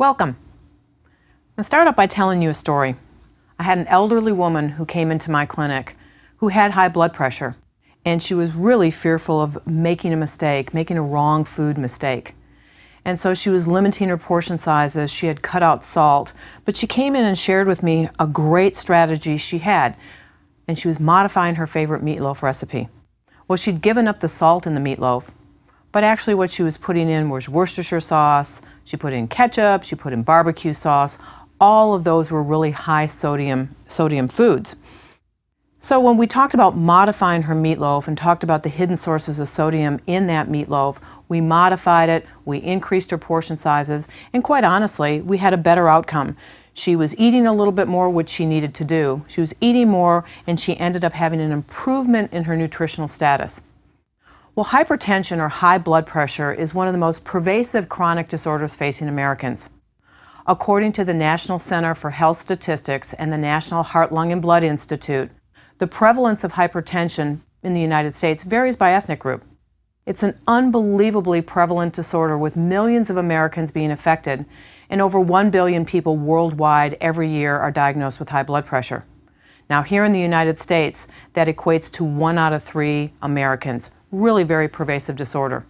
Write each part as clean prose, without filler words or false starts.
Welcome. I'll start out by telling you a story. I had an elderly woman who came into my clinic who had high blood pressure, and she was really fearful of making a mistake, making a wrong food mistake. And so she was limiting her portion sizes. She had cut out salt, but she came in and shared with me a great strategy she had, and she was modifying her favorite meatloaf recipe. Well, she'd given up the salt in the meatloaf, but actually what she was putting in was Worcestershire sauce, she put in ketchup, she put in barbecue sauce. All of those were really high sodium foods. So when we talked about modifying her meatloaf and talked about the hidden sources of sodium in that meatloaf, we modified it, we increased her portion sizes, and quite honestly, we had a better outcome. She was eating a little bit more, which she needed to do. She was eating more, and she ended up having an improvement in her nutritional status. Well, hypertension or high blood pressure is one of the most pervasive chronic disorders facing Americans. According to the National Center for Health Statistics and the National Heart, Lung, and Blood Institute, the prevalence of hypertension in the United States varies by ethnic group. It's an unbelievably prevalent disorder with millions of Americans being affected, and over 1 billion people worldwide every year are diagnosed with high blood pressure. Now here in the United States, that equates to 1 out of 3 Americans. Really very pervasive disorder.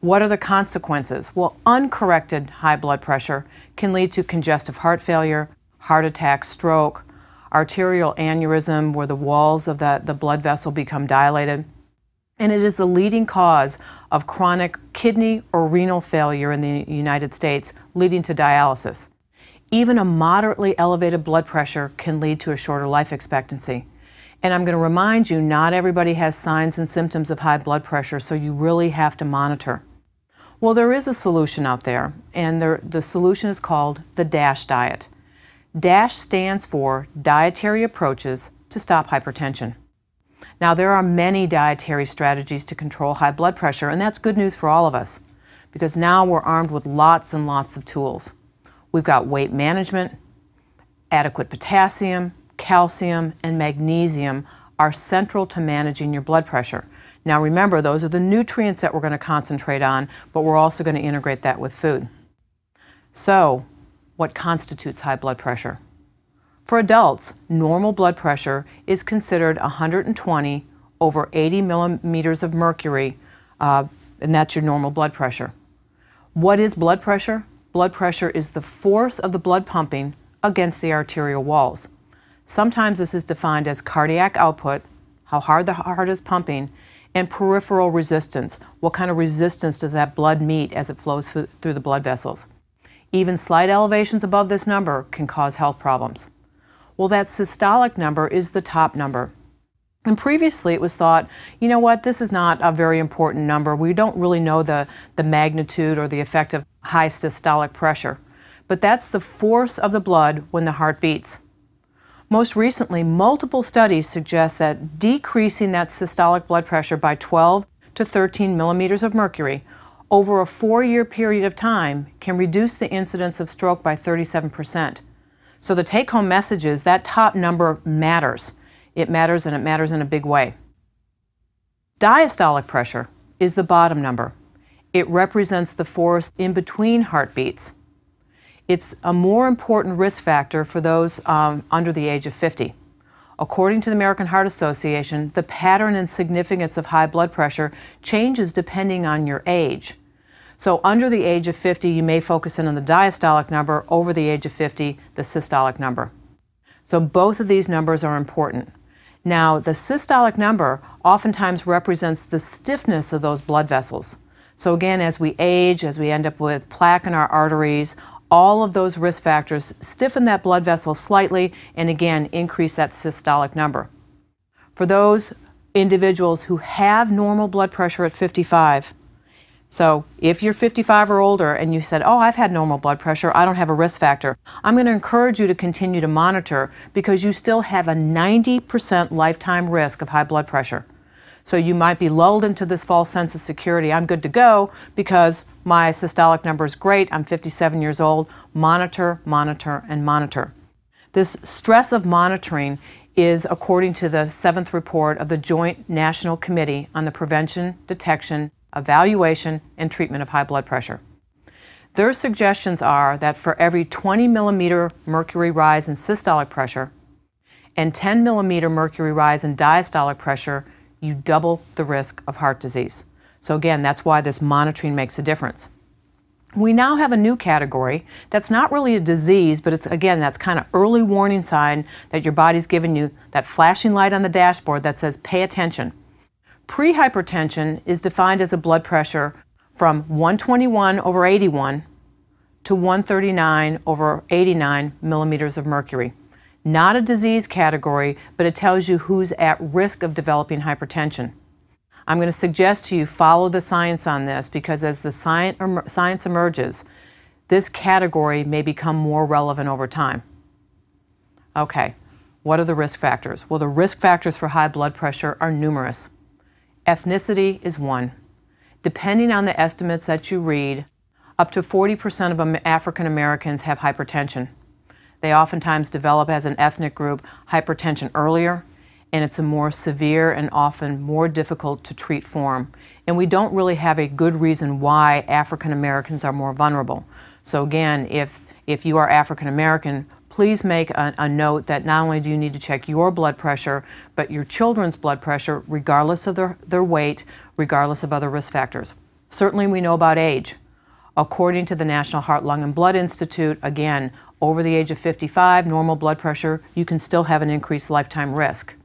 What are the consequences? Well, uncorrected high blood pressure can lead to congestive heart failure, heart attack, stroke, arterial aneurysm where the walls of the blood vessel become dilated. And it is the leading cause of chronic kidney or renal failure in the United States, leading to dialysis. Even a moderately elevated blood pressure can lead to a shorter life expectancy. And I'm going to remind you, not everybody has signs and symptoms of high blood pressure, so you really have to monitor. Well, there is a solution out there, and the solution is called the DASH diet. DASH stands for Dietary Approaches to Stop Hypertension. Now, there are many dietary strategies to control high blood pressure, and that's good news for all of us, because now we're armed with lots and lots of tools. We've got weight management, adequate potassium, calcium, and magnesium are central to managing your blood pressure. Now remember, those are the nutrients that we're going to concentrate on, but we're also going to integrate that with food. So, what constitutes high blood pressure? For adults, normal blood pressure is considered 120 over 80 millimeters of mercury, and that's your normal blood pressure. What is blood pressure? Blood pressure is the force of the blood pumping against the arterial walls. Sometimes this is defined as cardiac output, how hard the heart is pumping, and peripheral resistance. What kind of resistance does that blood meet as it flows through the blood vessels? Even slight elevations above this number can cause health problems. Well, that systolic number is the top number. And previously it was thought, you know what, this is not a very important number. We don't really know the magnitude or the effect of high systolic pressure. But that's the force of the blood when the heart beats. Most recently, multiple studies suggest that decreasing that systolic blood pressure by 12 to 13 millimeters of mercury over a 4-year period of time can reduce the incidence of stroke by 37%. So the take-home message is that top number matters. It matters, and it matters in a big way. Diastolic pressure is the bottom number. It represents the force in between heartbeats. It's a more important risk factor for those under the age of 50. According to the American Heart Association, the pattern and significance of high blood pressure changes depending on your age. So under the age of 50, you may focus in on the diastolic number. Over the age of 50, the systolic number. So both of these numbers are important. Now, the systolic number oftentimes represents the stiffness of those blood vessels. So again, as we age, as we end up with plaque in our arteries, all of those risk factors stiffen that blood vessel slightly and again increase that systolic number. For those individuals who have normal blood pressure at 55, so if you're 55 or older and you said, oh, I've had normal blood pressure, I don't have a risk factor, I'm going to encourage you to continue to monitor because you still have a 90% lifetime risk of high blood pressure. So you might be lulled into this false sense of security. I'm good to go because my systolic number is great. I'm 57 years old. Monitor, monitor, and monitor. This stress of monitoring is according to the 7th report of the Joint National Committee on the Prevention, Detection, Evaluation, and Treatment of High Blood Pressure. Their suggestions are that for every 20 millimeter mercury rise in systolic pressure and 10 millimeter mercury rise in diastolic pressure, you double the risk of heart disease. So again, that's why this monitoring makes a difference. We now have a new category that's not really a disease, but it's, again, that's kind of early warning sign that your body's giving you that flashing light on the dashboard that says pay attention. Prehypertension is defined as a blood pressure from 121 over 81 to 139 over 89 millimeters of mercury. Not a disease category, but it tells you who's at risk of developing hypertension. I'm going to suggest to you follow the science on this, because as the science emerges, this category may become more relevant over time. Okay, what are the risk factors? Well, the risk factors for high blood pressure are numerous. Ethnicity is one. Depending on the estimates that you read, up to 40% of African Americans have hypertension. They oftentimes develop as an ethnic group hypertension earlier, and it's a more severe and often more difficult to treat form. And we don't really have a good reason why African Americans are more vulnerable. So again, if you are African American, please make a note that not only do you need to check your blood pressure, but your children's blood pressure, regardless of their weight, regardless of other risk factors. Certainly we know about age. According to the National Heart, Lung, and Blood Institute, again, over the age of 55, normal blood pressure, you can still have an increased lifetime risk.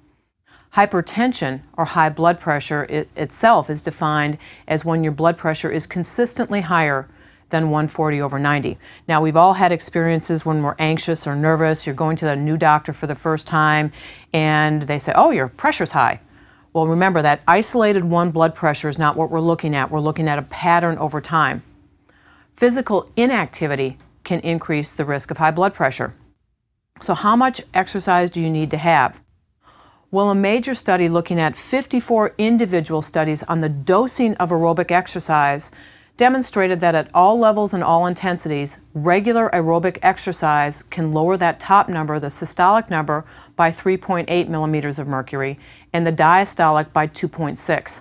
Hypertension, or high blood pressure, itself is defined as when your blood pressure is consistently higher than 140 over 90. Now, we've all had experiences when we're anxious or nervous. You're going to the new doctor for the first time, and they say, oh, your pressure's high. Well, remember that isolated one blood pressure is not what we're looking at. We're looking at a pattern over time. Physical inactivity can increase the risk of high blood pressure. So how much exercise do you need to have? Well, a major study looking at 54 individual studies on the dosing of aerobic exercise demonstrated that at all levels and all intensities, regular aerobic exercise can lower that top number, the systolic number, by 3.8 millimeters of mercury and the diastolic by 2.6.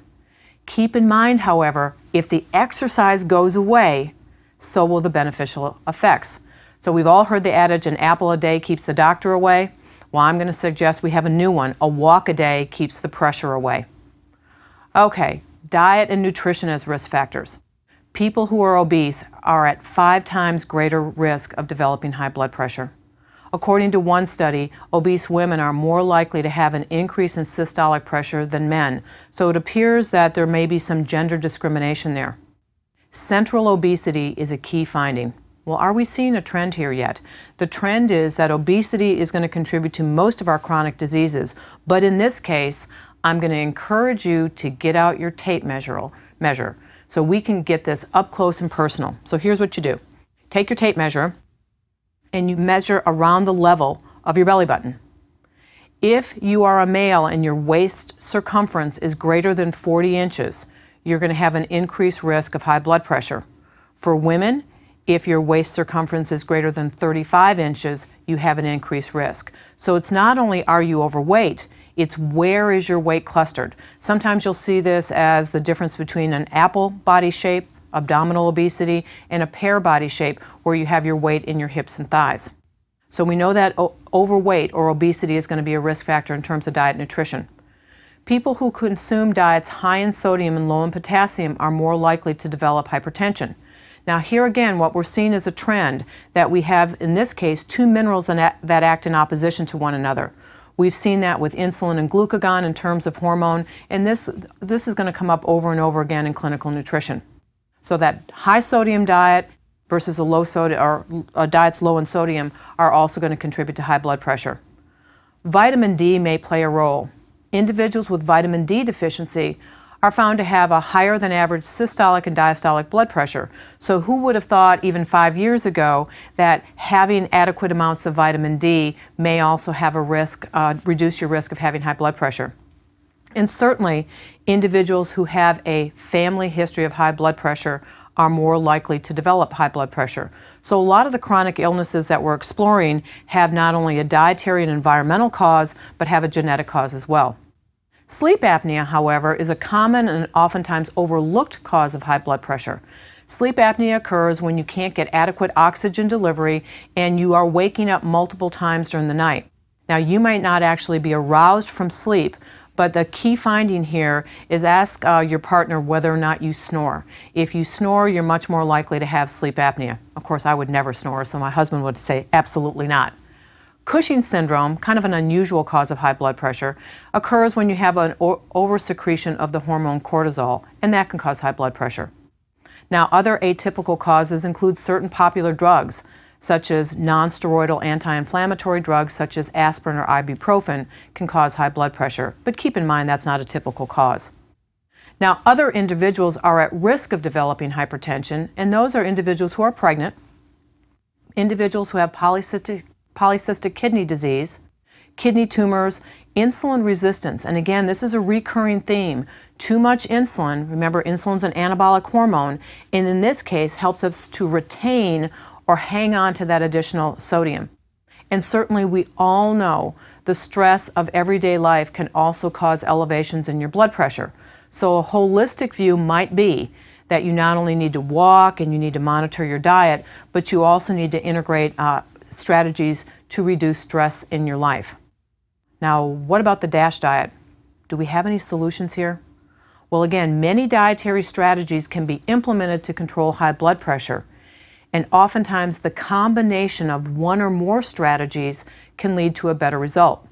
Keep in mind, however, if the exercise goes away, so will the beneficial effects. So we've all heard the adage, an apple a day keeps the doctor away. Well, I'm going to suggest we have a new one. A walk a day keeps the pressure away. Okay, diet and nutrition as risk factors. People who are obese are at 5 times greater risk of developing high blood pressure. According to one study, obese women are more likely to have an increase in systolic pressure than men, so it appears that there may be some gender discrimination there. Central obesity is a key finding. Well, are we seeing a trend here yet? The trend is that obesity is going to contribute to most of our chronic diseases, but in this case, I'm going to encourage you to get out your tape measure so we can get this up close and personal. So here's what you do. Take your tape measure and you measure around the level of your belly button. If you are a male and your waist circumference is greater than 40 inches, you're going to have an increased risk of high blood pressure. For women, if your waist circumference is greater than 35 inches, you have an increased risk. So it's not only are you overweight, it's where is your weight clustered. Sometimes you'll see this as the difference between an apple body shape, abdominal obesity, and a pear body shape where you have your weight in your hips and thighs. So we know that overweight or obesity is going to be a risk factor in terms of diet and nutrition. People who consume diets high in sodium and low in potassium are more likely to develop hypertension. Now here again, what we're seeing is a trend that we have, in this case, 2 minerals that act in opposition to one another. We've seen that with insulin and glucagon in terms of hormone, and this is going to come up over and over again in clinical nutrition. So that high sodium diet versus a low sodium or diets low in sodium are also going to contribute to high blood pressure. Vitamin D may play a role. Individuals with vitamin D deficiency are found to have a higher than average systolic and diastolic blood pressure. So who would have thought even 5 years ago that having adequate amounts of vitamin D may also have a risk, reduce your risk of having high blood pressure? And certainly, individuals who have a family history of high blood pressure are more likely to develop high blood pressure. So a lot of the chronic illnesses that we're exploring have not only a dietary and environmental cause, but have a genetic cause as well. Sleep apnea, however, is a common and oftentimes overlooked cause of high blood pressure. Sleep apnea occurs when you can't get adequate oxygen delivery and you are waking up multiple times during the night. Now, you might not actually be aroused from sleep, but the key finding here is ask your partner whether or not you snore. If you snore, you're much more likely to have sleep apnea. Of course, I would never snore, so my husband would say absolutely not. Cushing's syndrome, kind of an unusual cause of high blood pressure, occurs when you have an oversecretion of the hormone cortisol, and that can cause high blood pressure. Now, other atypical causes include certain popular drugs, such as non-steroidal anti-inflammatory drugs such as aspirin or ibuprofen can cause high blood pressure, but keep in mind that's not a typical cause. Now, other individuals are at risk of developing hypertension, and those are individuals who are pregnant, individuals who have polycystic kidney disease, kidney tumors, insulin resistance, and again, this is a recurring theme. Too much insulin, remember insulin's an anabolic hormone, and in this case helps us to retain or hang on to that additional sodium. And certainly we all know the stress of everyday life can also cause elevations in your blood pressure. So a holistic view might be that you not only need to walk and you need to monitor your diet, but you also need to integrate strategies to reduce stress in your life. Now, what about the DASH diet? Do we have any solutions here? Well, again, many dietary strategies can be implemented to control high blood pressure. And oftentimes the combination of one or more strategies can lead to a better result.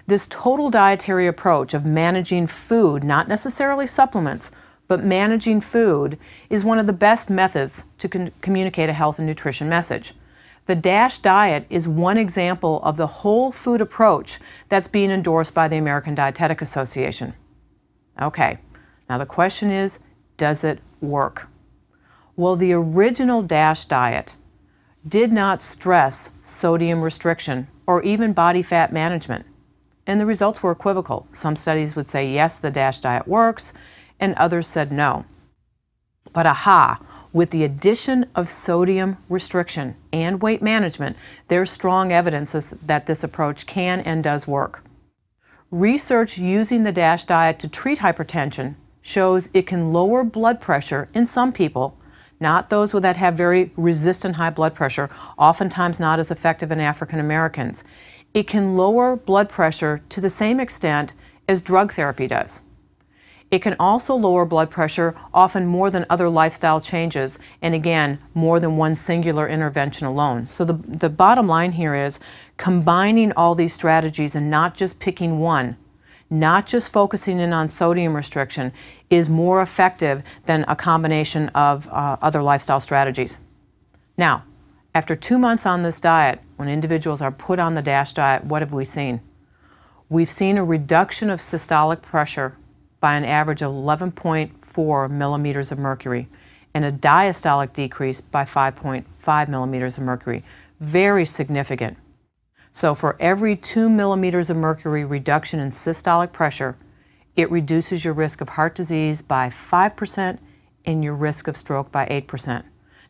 This total dietary approach of managing food, not necessarily supplements, but managing food, is one of the best methods to communicate a health and nutrition message. The DASH diet is one example of the whole food approach that's being endorsed by the American Dietetic Association. Okay, now the question is, does it work? Well, the original DASH diet did not stress sodium restriction or even body fat management, and the results were equivocal. Some studies would say, yes, the DASH diet works, and others said no. But aha, with the addition of sodium restriction and weight management, there's strong evidence that this approach can and does work. Research using the DASH diet to treat hypertension shows it can lower blood pressure in some people, not those that have very resistant high blood pressure, oftentimes not as effective in African Americans. It can lower blood pressure to the same extent as drug therapy does. It can also lower blood pressure, often more than other lifestyle changes, and again, more than one singular intervention alone. So the bottom line here is combining all these strategies and not just picking one, not just focusing in on sodium restriction, is more effective than a combination of other lifestyle strategies. Now, after 2 months on this diet, when individuals are put on the DASH diet, what have we seen? We've seen a reduction of systolic pressure by an average of 11.4 millimeters of mercury and a diastolic decrease by 5.5 millimeters of mercury. Very significant. So for every 2 millimeters of mercury reduction in systolic pressure, it reduces your risk of heart disease by 5% and your risk of stroke by 8%.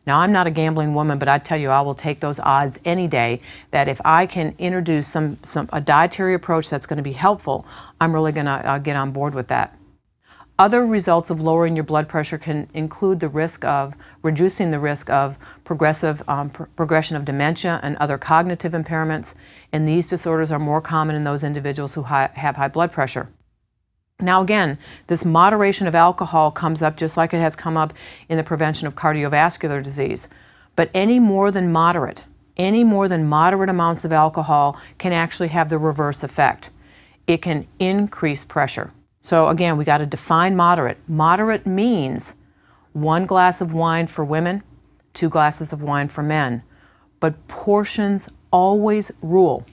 Now, I'm not a gambling woman, but I tell you, I will take those odds any day that if I can introduce a dietary approach that's going to be helpful, I'm really going to get on board with that. Other results of lowering your blood pressure can include the risk of reducing the risk of progression of dementia and other cognitive impairments, and these disorders are more common in those individuals who have high blood pressure. Now again, this moderation of alcohol comes up just like it has come up in the prevention of cardiovascular disease, but any more than moderate amounts of alcohol can actually have the reverse effect. It can increase pressure. So again, we got to define moderate. Moderate means 1 glass of wine for women, 2 glasses of wine for men. But portions always rule.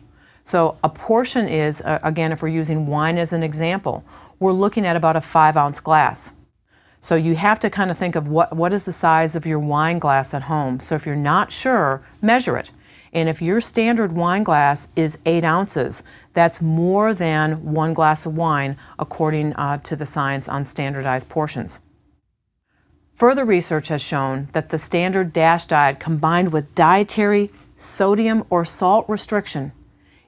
So a portion is, again, if we're using wine as an example, we're looking at about a 5-ounce glass. So you have to kind of think of what is the size of your wine glass at home. So if you're not sure, measure it. And if your standard wine glass is 8 ounces, that's more than 1 glass of wine according to the science on standardized portions. Further research has shown that the standard DASH diet combined with dietary sodium or salt restriction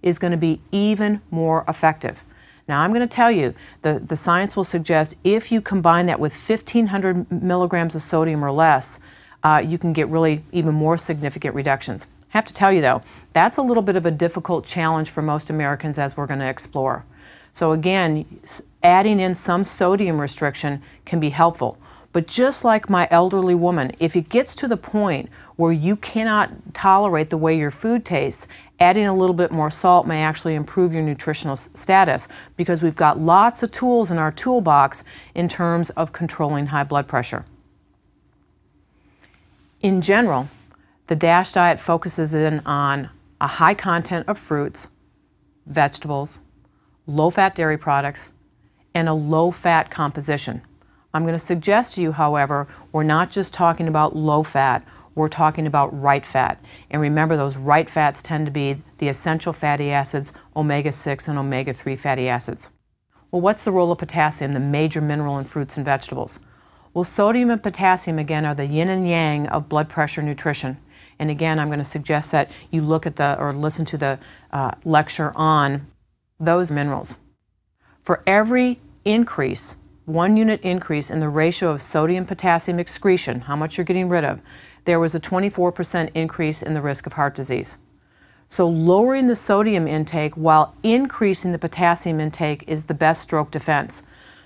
is going to be even more effective. Now I'm going to tell you, the science will suggest if you combine that with 1,500 milligrams of sodium or less, you can get really even more significant reductions. I have to tell you though, that's a little bit of a difficult challenge for most Americans, as we're going to explore. So again, adding in some sodium restriction can be helpful. But just like my elderly woman, if it gets to the point where you cannot tolerate the way your food tastes, adding a little bit more salt may actually improve your nutritional status, because we've got lots of tools in our toolbox in terms of controlling high blood pressure. In general, the DASH diet focuses in on a high content of fruits, vegetables, low-fat dairy products, and a low-fat composition. I'm going to suggest to you, however, we're not just talking about low fat, we're talking about right fat. And remember, those right fats tend to be the essential fatty acids, omega-6 and omega-3 fatty acids. Well, what's the role of potassium, the major mineral in fruits and vegetables? Well, sodium and potassium, again, are the yin and yang of blood pressure nutrition. And again, I'm going to suggest that you look at or listen to the lecture on those minerals. For every increase, 1 unit increase in the ratio of sodium-potassium excretion, how much you're getting rid of, there was a 24% increase in the risk of heart disease. So lowering the sodium intake while increasing the potassium intake is the best stroke defense.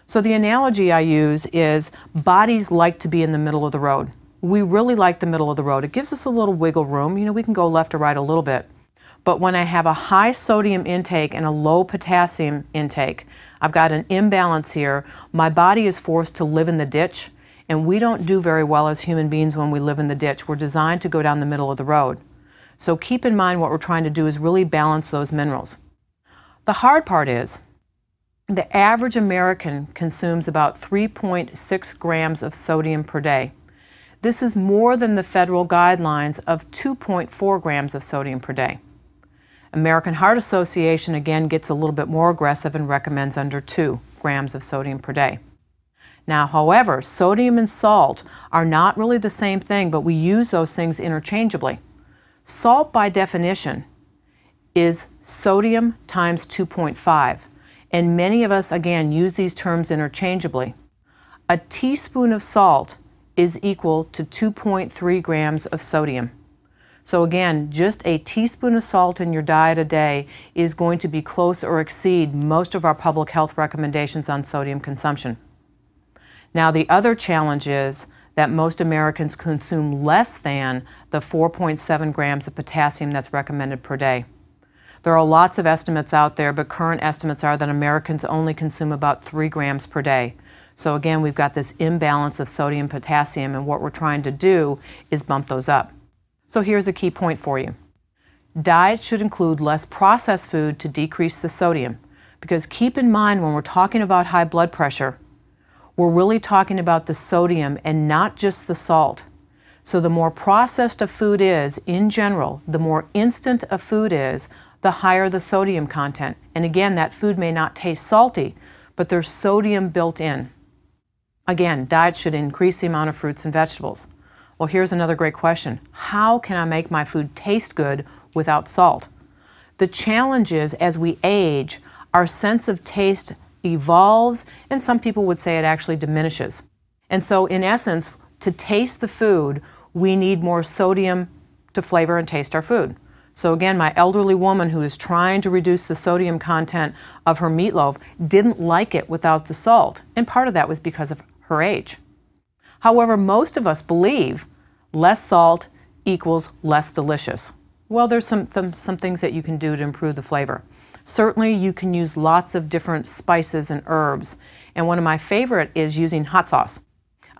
So the analogy I use is bodies like to be in the middle of the road. We really like the middle of the road. It gives us a little wiggle room. You know, we can go left or right a little bit. But when I have a high sodium intake and a low potassium intake, I've got an imbalance here. My body is forced to live in the ditch, and we don't do very well as human beings when we live in the ditch. We're designed to go down the middle of the road. So keep in mind what we're trying to do is really balance those minerals. The hard part is the average American consumes about 3.6 grams of sodium per day. This is more than the federal guidelines of 2.4 grams of sodium per day. American Heart Association, again, gets a little bit more aggressive and recommends under 2 grams of sodium per day. Now, however, sodium and salt are not really the same thing, but we use those things interchangeably. Salt, by definition, is sodium times 2.5, and many of us, again, use these terms interchangeably. A teaspoon of salt is equal to 2.3 grams of sodium. So again, just a teaspoon of salt in your diet a day is going to be close or exceed most of our public health recommendations on sodium consumption. Now, the other challenge is that most Americans consume less than the 4.7 grams of potassium that's recommended per day. There are lots of estimates out there, but current estimates are that Americans only consume about 3 grams per day. So again, we've got this imbalance of sodium and potassium, and what we're trying to do is bump those up. So here's a key point for you. Diet should include less processed food to decrease the sodium, because keep in mind when we're talking about high blood pressure, we're really talking about the sodium and not just the salt. So the more processed a food is, in general, the more instant a food is, the higher the sodium content. And again, that food may not taste salty, but there's sodium built in. Again, diet should increase the amount of fruits and vegetables. Well, here's another great question. How can I make my food taste good without salt? The challenge is, as we age, our sense of taste evolves, and some people would say it actually diminishes. And so, in essence, to taste the food, we need more sodium to flavor and taste our food. So again, my elderly woman who is trying to reduce the sodium content of her meatloaf didn't like it without the salt, and part of that was because of her age. However, most of us believe less salt equals less delicious. Well, there's some things that you can do to improve the flavor. Certainly, you can use lots of different spices and herbs, and one of my favorite is using hot sauce.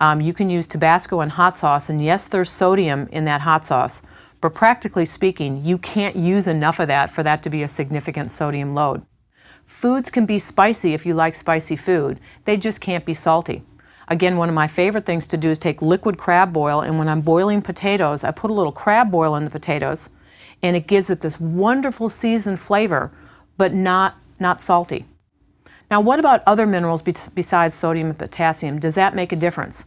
You can use Tabasco and hot sauce, and yes, there's sodium in that hot sauce, but practically speaking, you can't use enough of that for that to be a significant sodium load. Foods can be spicy if you like spicy food. They just can't be salty. Again, one of my favorite things to do is take liquid crab oil, and when I'm boiling potatoes, I put a little crab oil in the potatoes, and it gives it this wonderful seasoned flavor, but not salty. Now, what about other minerals besides sodium and potassium? Does that make a difference?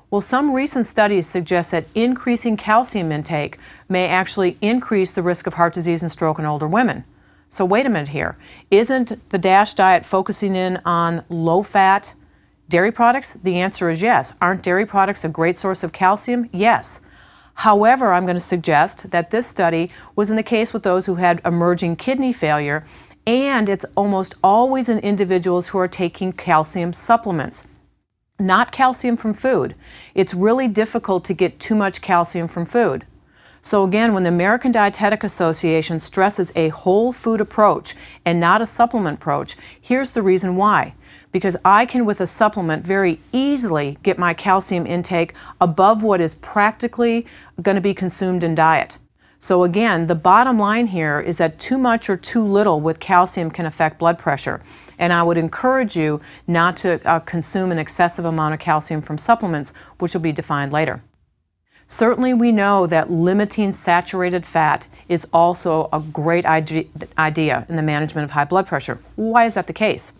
Well, some recent studies suggest that increasing calcium intake may actually increase the risk of heart disease and stroke in older women. So wait a minute here. Isn't the DASH diet focusing in on low-fat dairy products? The answer is yes. Aren't dairy products a great source of calcium? Yes. However, I'm going to suggest that this study was in the case with those who had emerging kidney failure, and it's almost always in individuals who are taking calcium supplements, not calcium from food. It's really difficult to get too much calcium from food. So again, when the American Dietetic Association stresses a whole food approach and not a supplement approach, here's the reason why. Because I can, with a supplement, very easily get my calcium intake above what is practically going to be consumed in diet. So again, the bottom line here is that too much or too little with calcium can affect blood pressure. And I would encourage you not to consume an excessive amount of calcium from supplements, which will be defined later. Certainly we know that limiting saturated fat is also a great idea in the management of high blood pressure. Why is that the case?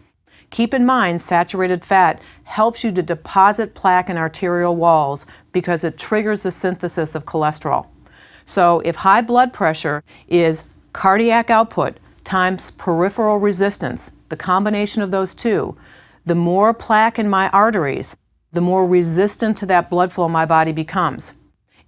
Keep in mind, saturated fat helps you to deposit plaque in arterial walls because it triggers the synthesis of cholesterol. So if high blood pressure is cardiac output times peripheral resistance, the combination of those two, the more plaque in my arteries, the more resistant to that blood flow my body becomes.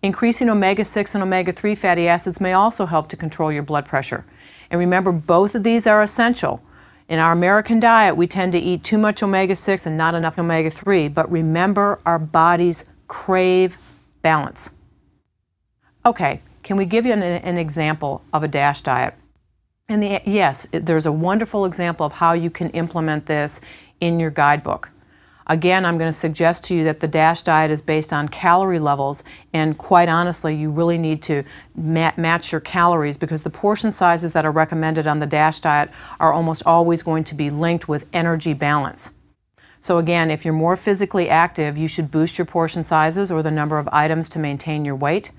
Increasing omega-6 and omega-3 fatty acids may also help to control your blood pressure. And remember, both of these are essential. In our American diet, we tend to eat too much omega-6 and not enough omega-3, but remember, our bodies crave balance. Okay, can we give you an example of a DASH diet? And yes, there's a wonderful example of how you can implement this in your guidebook. Again, I'm going to suggest to you that the DASH diet is based on calorie levels, and quite honestly, you really need to match your calories because the portion sizes that are recommended on the DASH diet are almost always going to be linked with energy balance. So again, if you're more physically active, you should boost your portion sizes or the number of items to maintain your weight.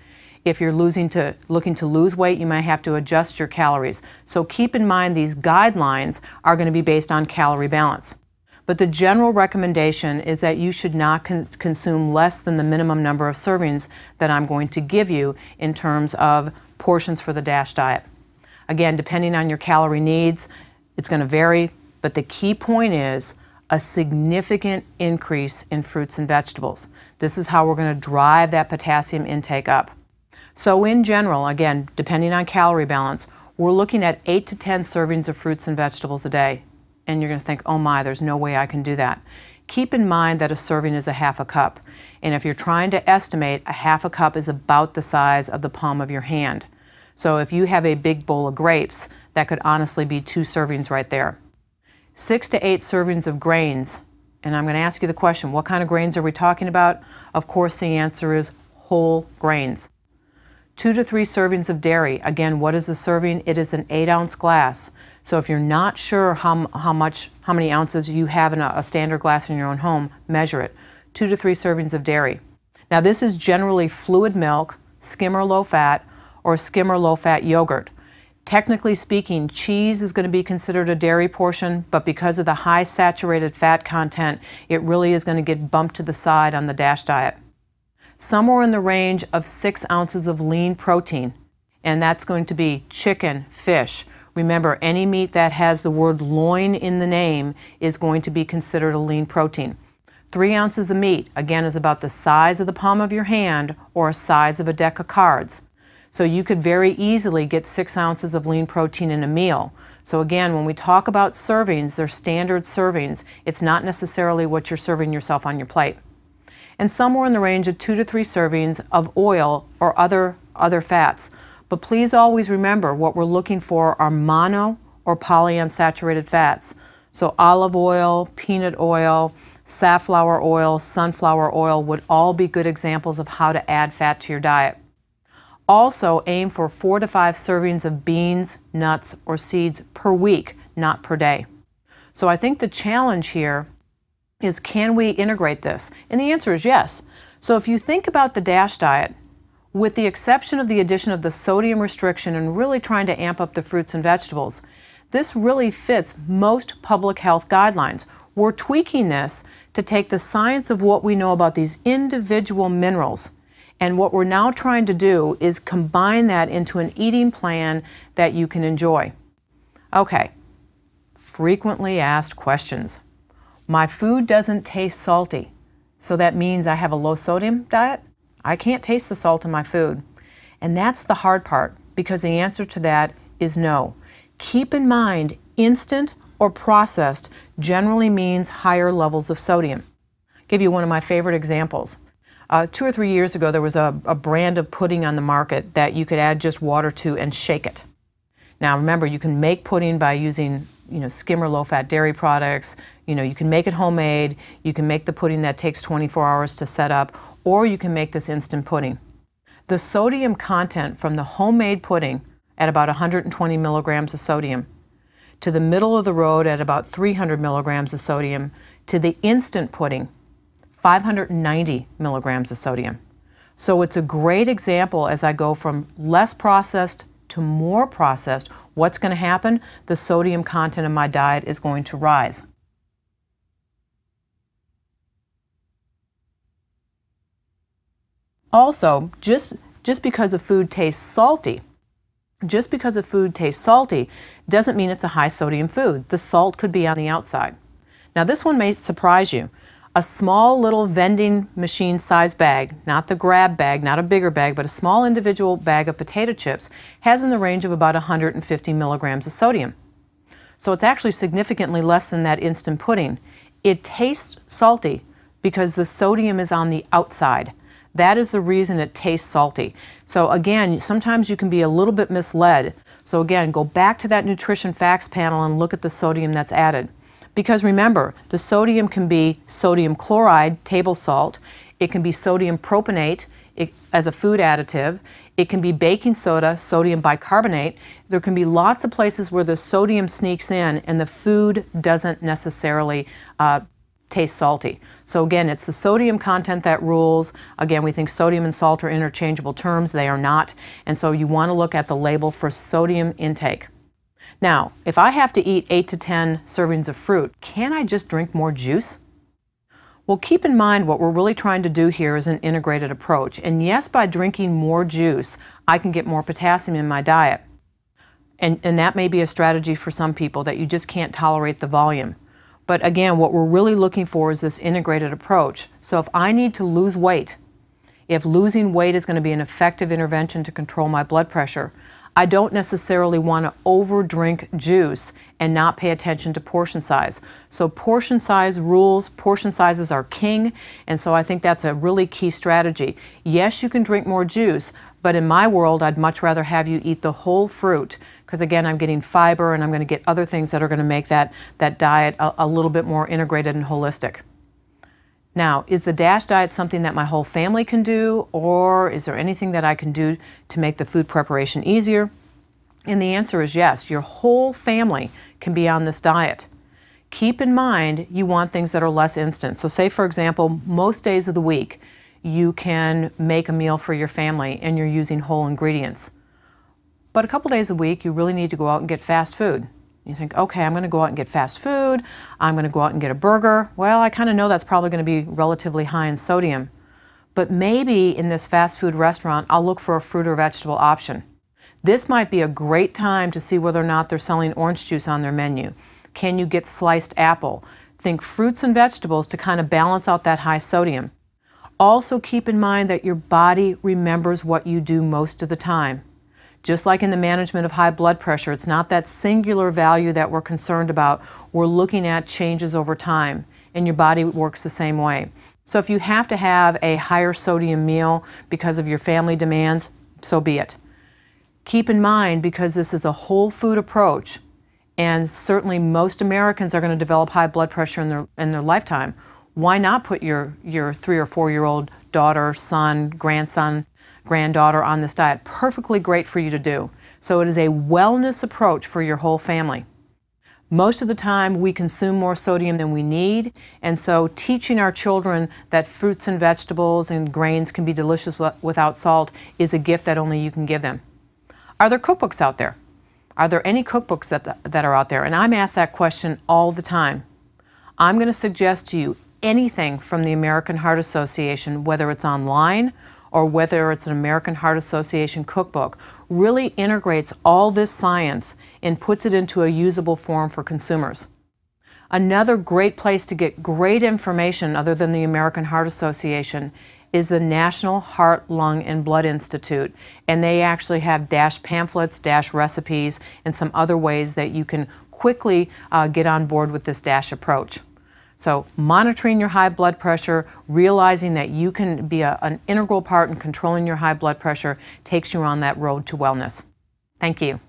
If you're looking to lose weight, you might have to adjust your calories. So keep in mind these guidelines are going to be based on calorie balance. But the general recommendation is that you should not consume less than the minimum number of servings that I'm going to give you in terms of portions for the DASH diet. Again, depending on your calorie needs, it's going to vary, but the key point is a significant increase in fruits and vegetables. This is how we're going to drive that potassium intake up. So in general, again, depending on calorie balance, we're looking at 8 to 10 servings of fruits and vegetables a day. And you're going to think, oh my, there's no way I can do that. Keep in mind that a serving is a half a cup. And if you're trying to estimate, a half a cup is about the size of the palm of your hand. So if you have a big bowl of grapes, that could honestly be 2 servings right there. 6 to 8 servings of grains. And I'm going to ask you the question, what kind of grains are we talking about? Of course, the answer is whole grains. 2 to 3 servings of dairy. Again, what is a serving? It is an 8-ounce glass. So if you're not sure how many ounces you have in a standard glass in your own home, measure it. 2 to 3 servings of dairy. Now this is generally fluid milk, skim or low fat, or skim or low fat yogurt. Technically speaking, cheese is going to be considered a dairy portion, but because of the high saturated fat content, it really is going to get bumped to the side on the DASH diet. Somewhere in the range of 6 ounces of lean protein, and that's going to be chicken, fish. Remember, any meat that has the word loin in the name is going to be considered a lean protein. 3 ounces of meat, again, is about the size of the palm of your hand or a size of a deck of cards. So you could very easily get 6 ounces of lean protein in a meal. So again, when we talk about servings, they're standard servings. It's not necessarily what you're serving yourself on your plate. And somewhere in the range of 2 to 3 servings of oil or other fats. But please always remember what we're looking for are mono or polyunsaturated fats. So olive oil, peanut oil, safflower oil, sunflower oil would all be good examples of how to add fat to your diet. Also aim for 4 to 5 servings of beans, nuts, or seeds per week, not per day. So I think the challenge here is, can we integrate this? And the answer is yes. So if you think about the DASH diet, with the exception of the addition of the sodium restriction and really trying to amp up the fruits and vegetables, this really fits most public health guidelines. We're tweaking this to take the science of what we know about these individual minerals, and what we're now trying to do is combine that into an eating plan that you can enjoy. Okay, frequently asked questions. My food doesn't taste salty, so that means I have a low sodium diet? I can't taste the salt in my food. And that's the hard part, because the answer to that is no. Keep in mind, instant or processed generally means higher levels of sodium. I'll give you one of my favorite examples. 2 or 3 years ago, there was a brand of pudding on the market that you could add just water to and shake it. Now remember, you can make pudding by using skim or low-fat dairy products. You can make it homemade. You can make the pudding that takes 24 hours to set up, or you can make this instant pudding. The sodium content from the homemade pudding at about 120 milligrams of sodium, to the middle of the road at about 300 milligrams of sodium, to the instant pudding, 590 milligrams of sodium. So it's a great example as I go from less processed to more processed. What's going to happen? The sodium content in my diet is going to rise. Also, just because a food tastes salty, doesn't mean it's a high sodium food. The salt could be on the outside. Now this one may surprise you. A small little vending machine size bag, not the grab bag, not a bigger bag, but a small individual bag of potato chips has in the range of about 150 milligrams of sodium. So it's actually significantly less than that instant pudding. It tastes salty because the sodium is on the outside. That is the reason it tastes salty. So again, sometimes you can be a little bit misled. So again, go back to that nutrition facts panel and look at the sodium that's added. Because remember, the sodium can be sodium chloride, table salt. It can be sodium propionate as a food additive. It can be baking soda, sodium bicarbonate. There can be lots of places where the sodium sneaks in and the food doesn't necessarily taste salty. So again, it's the sodium content that rules. Again, we think sodium and salt are interchangeable terms. They are not. And so you want to look at the label for sodium intake. Now, if I have to eat 8 to 10 servings of fruit, can I just drink more juice? Well, keep in mind what we're really trying to do here is an integrated approach. And yes, by drinking more juice, I can get more potassium in my diet. And that may be a strategy for some people, that you just can't tolerate the volume. But again, what we're really looking for is this integrated approach. So if I need to lose weight, if losing weight is going to be an effective intervention to control my blood pressure, I don't necessarily want to overdrink juice and not pay attention to portion size. So portion size rules, portion sizes are king, and so I think that's a really key strategy. Yes, you can drink more juice, but in my world, I'd much rather have you eat the whole fruit, because again, I'm getting fiber and I'm going to get other things that are going to make that diet a little bit more integrated and holistic. Now, is the DASH diet something that my whole family can do, or is there anything that I can do to make the food preparation easier? And the answer is yes, your whole family can be on this diet. Keep in mind, you want things that are less instant. So say, for example, most days of the week, you can make a meal for your family and you're using whole ingredients. But a couple days a week, you really need to go out and get fast food. You think, okay, I'm going to go out and get fast food. I'm going to go out and get a burger. Well, I kind of know that's probably going to be relatively high in sodium. But maybe in this fast food restaurant, I'll look for a fruit or vegetable option. This might be a great time to see whether or not they're selling orange juice on their menu. Can you get sliced apple? Think fruits and vegetables to kind of balance out that high sodium. Also keep in mind that your body remembers what you do most of the time. Just like in the management of high blood pressure, it's not that singular value that we're concerned about. We're looking at changes over time, and your body works the same way. So if you have to have a higher sodium meal because of your family demands, so be it. Keep in mind, because this is a whole food approach, and certainly most Americans are going to develop high blood pressure in their lifetime, why not put your 3 or 4-year-old daughter, son, grandson, granddaughter on this diet? Perfectly great for you to do. So it is a wellness approach for your whole family. Most of the time we consume more sodium than we need, and so teaching our children that fruits and vegetables and grains can be delicious without salt is a gift that only you can give them. Are there cookbooks out there? Are there any cookbooks that are out there? And I'm asked that question all the time. I'm going to suggest to you anything from the American Heart Association, whether it's online or whether it's an American Heart Association cookbook, really integrates all this science and puts it into a usable form for consumers. Another great place to get great information other than the American Heart Association is the National Heart, Lung, and Blood Institute, and they actually have DASH pamphlets, DASH recipes, and some other ways that you can quickly get on board with this DASH approach. So monitoring your high blood pressure, realizing that you can be an integral part in controlling your high blood pressure takes you on that road to wellness. Thank you.